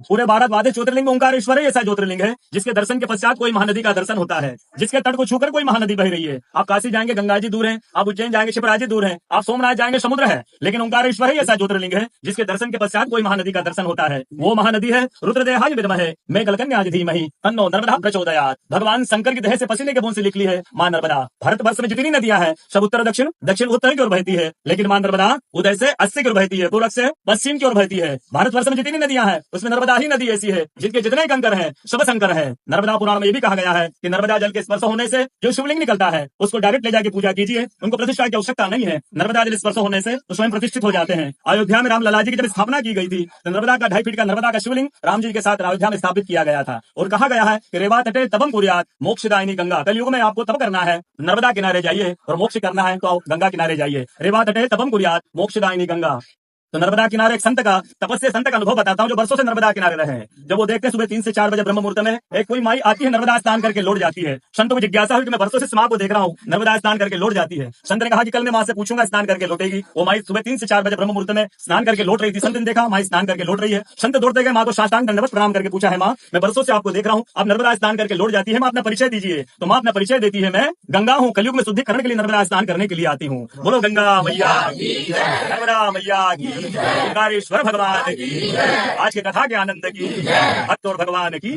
पूरे भारत वादे ज्योतिर्लिंग में ओंकारेश्वर ही ऐसा ज्योतिर्लिंग है जिसके दर्शन के पश्चात कोई महानदी का दर्शन होता है, जिसके तट को छूकर कोई महानदी बह रही है। आप काशी जाएंगे गंगा जी दूर है, आप उज्जैन जाएंगे शिवराज जी दूर है, आप सोमनाथ जाएंगे समुद्र है, लेकिन ओंकारेश्वर ही ऐसा ज्योतिर्लिंग है जिसके दर्शन के पश्चात कोई महानदी का दर्शन होता है। वो महानदी है रुद्रदेहाय विद्महे मैं कलकन्याज धीमहि तन्नो नर्मदा प्रचोदयात्। भगवान शंकर की देह से पसीने के बूंद से निकली है मां नर्मदा। भारतवर्ष में जितनी नदियां हैं सब उत्तर दक्षिण दक्षिण उत्तर की ओर बहती है, लेकिन मां नर्मदा उदय से अस्सी की ओर बहती है, पूर्व से पश्चिम की ओर बहती है। भारतवर्ष में जितनी नदियां हैं उसमें नर्मदा ही नदी ऐसी है जिनके जितने कंकर हैं सब शंकर है। नर्मदा पुराण में ये भी कहा गया है कि नर्मदा जल के स्पर्श होने से जो शिवलिंग निकलता है उसको डायरेक्ट ले जाके पूजा कीजिए, उनको प्रतिष्ठा की आवश्यकता नहीं है। नर्मदा जल स्पर्श होने से स्वयं प्रतिष्ठित हो जाते हैं। अयोध्या में राम लला जी की जब स्थापना की गई थी तो नर्मदा का 2.5 फीट का नर्मदा का शिवलिंग राम जी के साथ अयोध्या में स्थापित किया गया था और कहा गया है कि रेवा तटे तबम कुर्यात् मोक्षदायिनी गंगा। कलयुग में आपको तब करना है नर्मदा किनारे जाइए और मोक्ष करना है तो गंगा किनारे जाइए। रेवा तटे तबम कुर्यात् मोक्षदायिनी गंगा। तो नर्मदा किनारे एक संत का तपस्या संत का अनुभव बताता हूँ जो वर्षों से नर्मदा किनारे रहे हैं। जब वो देखते हैं सुबह 3 से 4 बजे ब्रह्म मुहूर्त में एक कोई माई आती है नर्मदा स्नान करके लौट जाती है। संत को जिज्ञासा हुई कि मैं वर्षों से मां को देख रहा हूँ नर्मदा स्नान करके लौट जाती है। संत ने कहा कि कल मैं मां से पूछूंगा स्नान करके लौटेगी। वो माई सुबह 3 से 4 बजे ब्रह्म मुहूर्त में स्नान करके लौट रही थी। संत ने देखा माई स्नान करके लौट रही है। संत दौड़ते गए मां को साष्टांग दंडवत प्रणाम करके पूछा है मां मैं वर्षों से आपको देख रहा हूँ, आप नर्मदा स्नान करके लौट जाती है, मां अपना परिचय दीजिए। तो मां अपना परिचय देती है मैं गंगा हूँ, कलयुग में शुद्धिकरण के लिए नर्मदा स्नान करने के लिए आती हूँ। बोलो गंगा मैया की जय, नर्मदा मैया की जय, ईश्वर भगवान की आज की कथा के आनंद की भक्त और भगवान की।